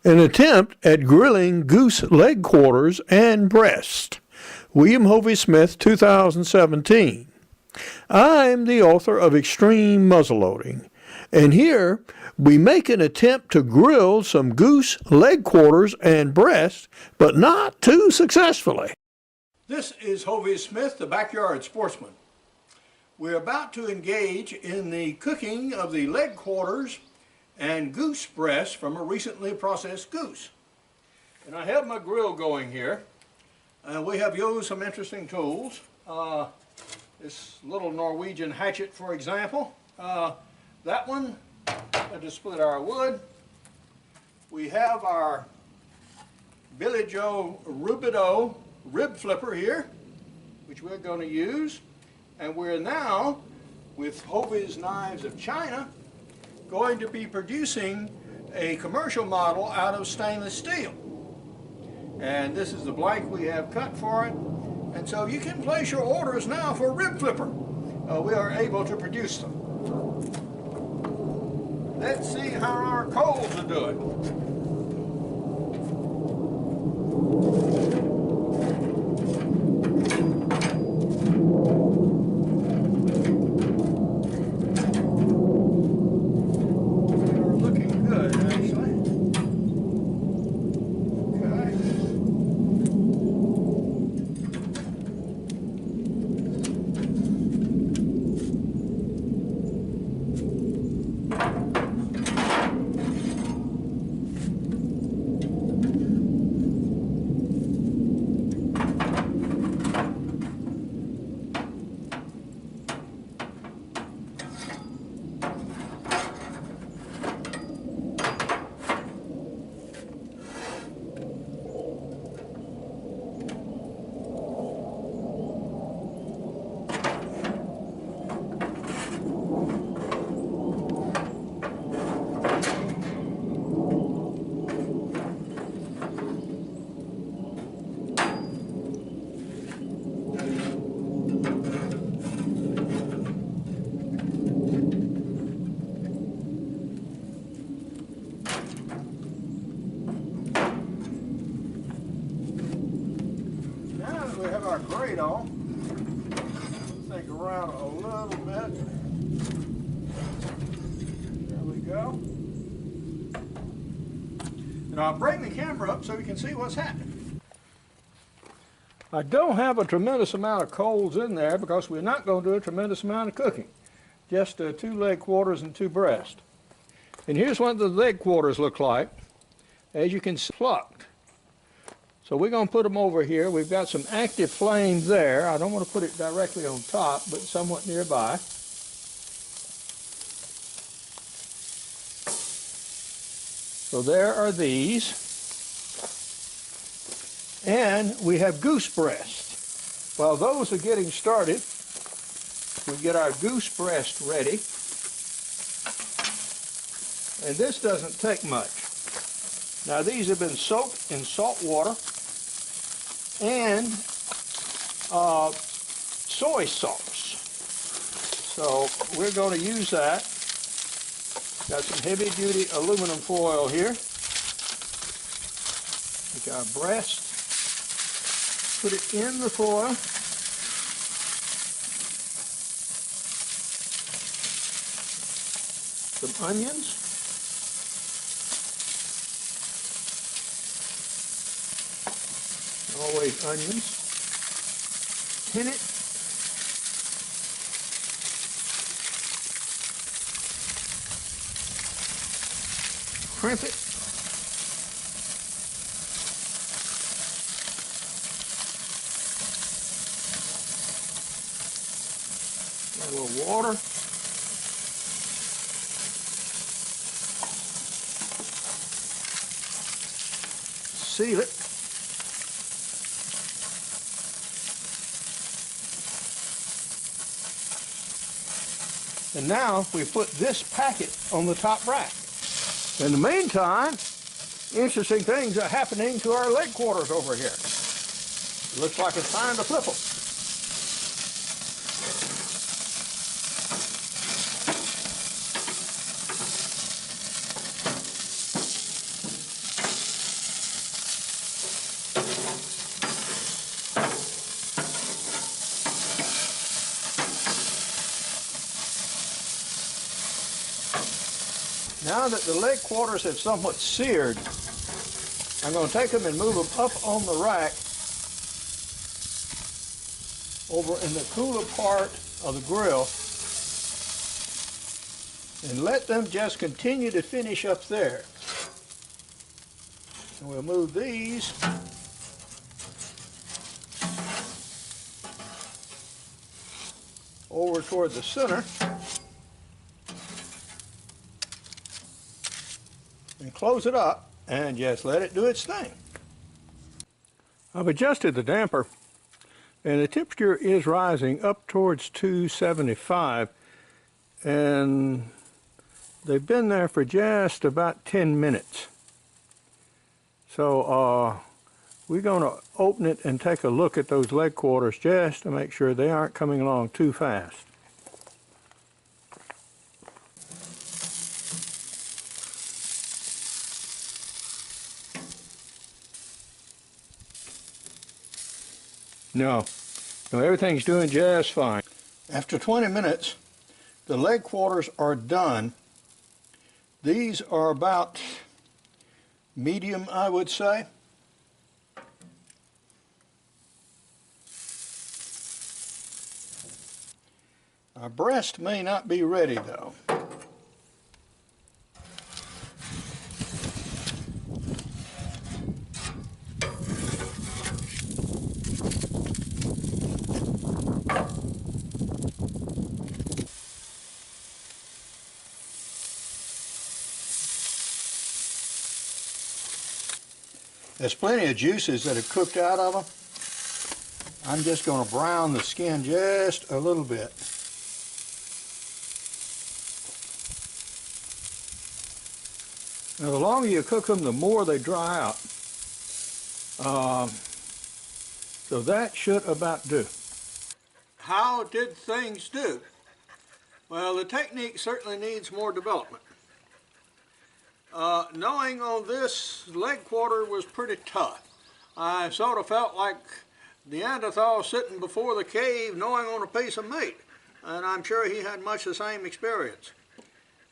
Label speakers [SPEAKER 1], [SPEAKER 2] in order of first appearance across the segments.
[SPEAKER 1] An attempt at grilling goose leg quarters and breast. William Hovey Smith, 2017. I'm the author of Extreme Muzzleloading, and here we make an attempt to grill some goose leg quarters and breast, but not too successfully. This is Hovey Smith, the Backyard Sportsman. We're about to engage in the cooking of the leg quarters and goose breast from a recently processed goose. And I have my grill going here, and we have used some interesting tools. This little Norwegian hatchet, for example. That one to split our wood. We have our Billy Joe Rubidoux rib flipper here, which we're going to use. And we're now, with Hovey's Knives of China, going to be producing a commercial model out of stainless steel. And this is the blank we have cut for it. And so you can place your orders now for a rib flipper. We are able to produce them. Let's see how our coals are doing. We have our grate on. Think around a little bit. There we go. And I'll bring the camera up so you can see what's happening. I don't have a tremendous amount of coals in there because we're not going to do a tremendous amount of cooking. Just 2 leg quarters and 2 breast. And here's what the leg quarters look like. As you can see, plucked. So we're going to put them over here. We've got some active flames there. I don't want to put it directly on top, but somewhat nearby. So there are these. And we have goose breast. While those are getting started, we get our goose breast ready. And this doesn't take much. Now these have been soaked in salt water and soy sauce. So we're going to use that. Got some heavy duty aluminum foil here. Take our breast, put it in the foil. Some onions. Always onions. Tin it. Crimp it. A little water. Seal it. And now we put this packet on the top rack. In the meantime, interesting things are happening to our leg quarters over here. It looks like it's time to flip them. Now that the leg quarters have somewhat seared, I'm going to take them and move them up on the rack over in the cooler part of the grill and let them just continue to finish up there. And we'll move these over toward the center and close it up and just let it do its thing. I've adjusted the damper and the temperature is rising up towards 275, and they've been there for just about 10 minutes. So we're going to open it and take a look at those leg quarters just to make sure they aren't coming along too fast. No, everything's doing just fine. After 20 minutes, the leg quarters are done. These are about medium, I would say. Our breast may not be ready though. There's plenty of juices that have cooked out of them. I'm just going to brown the skin just a little bit. Now the longer you cook them, the more they dry out. So that should about do. How did things do? Well, the technique certainly needs more development. Gnawing on this leg quarter was pretty tough. I sort of felt like Neanderthal sitting before the cave gnawing on a piece of meat, and I'm sure he had much the same experience.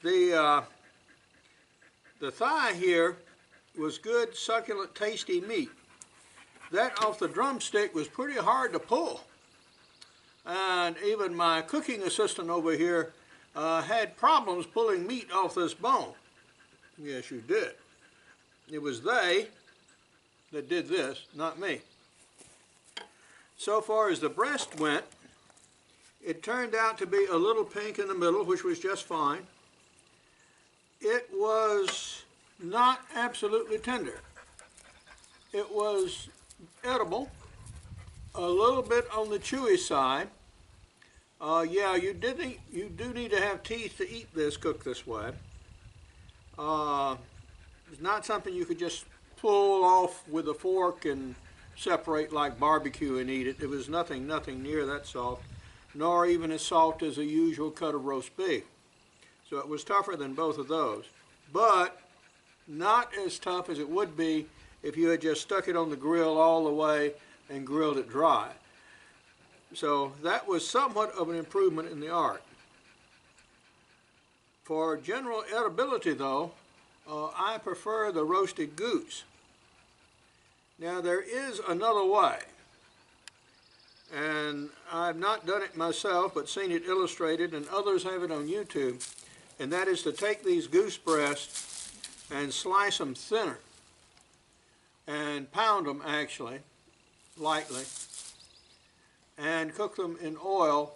[SPEAKER 1] The thigh here was good, succulent, tasty meat. That off the drumstick was pretty hard to pull, and even my cooking assistant over here had problems pulling meat off this bone. Yes, you did. It was they that did this, not me. So far as the breast went, it turned out to be a little pink in the middle, which was just fine. It was not absolutely tender. It was edible, a little bit on the chewy side. Yeah, you do need to have teeth to eat this cooked this way. It's not something you could just pull off with a fork and separate like barbecue and eat it. It was nothing near that soft, nor even as soft as a usual cut of roast beef. So it was tougher than both of those, but not as tough as it would be if you had just stuck it on the grill all the way and grilled it dry. So that was somewhat of an improvement in the art. For general edibility though, I prefer the roasted goose. Now there is another way, and I've not done it myself but seen it illustrated, and others have it on YouTube, and that is to take these goose breasts and slice them thinner and pound them actually lightly and cook them in oil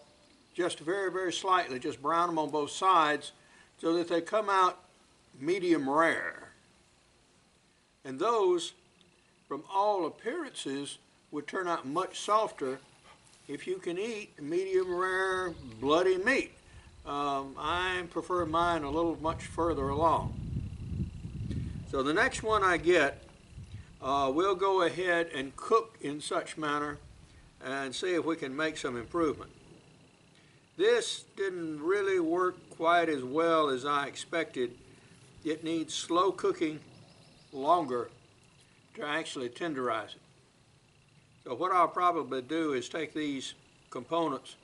[SPEAKER 1] just very slightly, just brown them on both sides so that they come out medium rare. And those, from all appearances, would turn out much softer if you can eat medium rare bloody meat. I prefer mine a little much further along. So the next one I get, we'll go ahead and cook in such manner and see if we can make some improvement. This didn't really work quite as well as I expected. It needs slow cooking longer to actually tenderize it. So what I'll probably do is take these components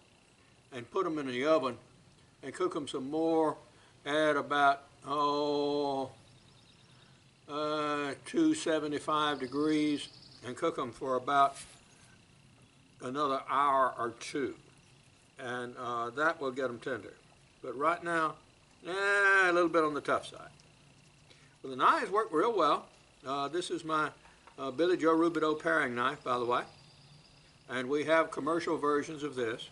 [SPEAKER 1] and put them in the oven and cook them some more at about 275 degrees and cook them for about another hour or two. And that will get them tender. But right now, a little bit on the tough side. Well, the knives work real well. This is my Billy Joe Rubidoux paring knife, by the way. And we have commercial versions of this,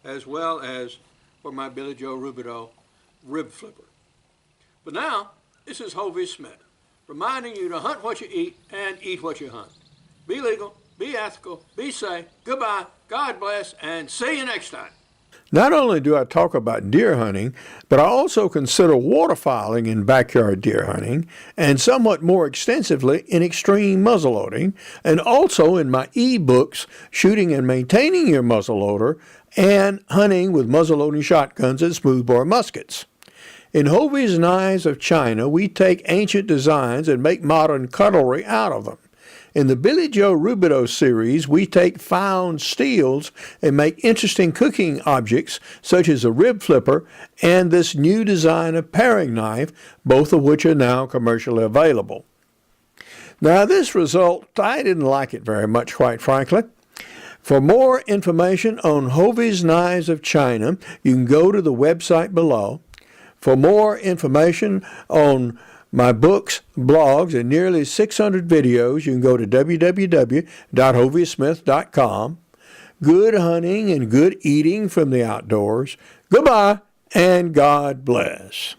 [SPEAKER 1] as well as for my Billy Joe Rubidoux rib flipper. But now, this is Hovey Smith, reminding you to hunt what you eat and eat what you hunt. Be legal, be ethical, be safe. Goodbye, God bless, and see you next time. Not only do I talk about deer hunting, but I also consider waterfowling in backyard deer hunting, and somewhat more extensively in extreme muzzleloading, and also in my e-books, Shooting and Maintaining Your Muzzleloader, and Hunting with Muzzleloading Shotguns and Smoothbore Muskets. In Hovey's Knives of China, we take ancient designs and make modern cutlery out of them. In the Billy Joe Rubidoux series, we take found steels and make interesting cooking objects such as a rib flipper and this new design of paring knife, both of which are now commercially available. Now this result, I didn't like it very much, quite frankly. For more information on Hovey's Knives of China, you can go to the website below. For more information on my books, blogs, and nearly 600 videos, you can go to www.hoveysmith.com. Good hunting and good eating from the outdoors. Goodbye, and God bless.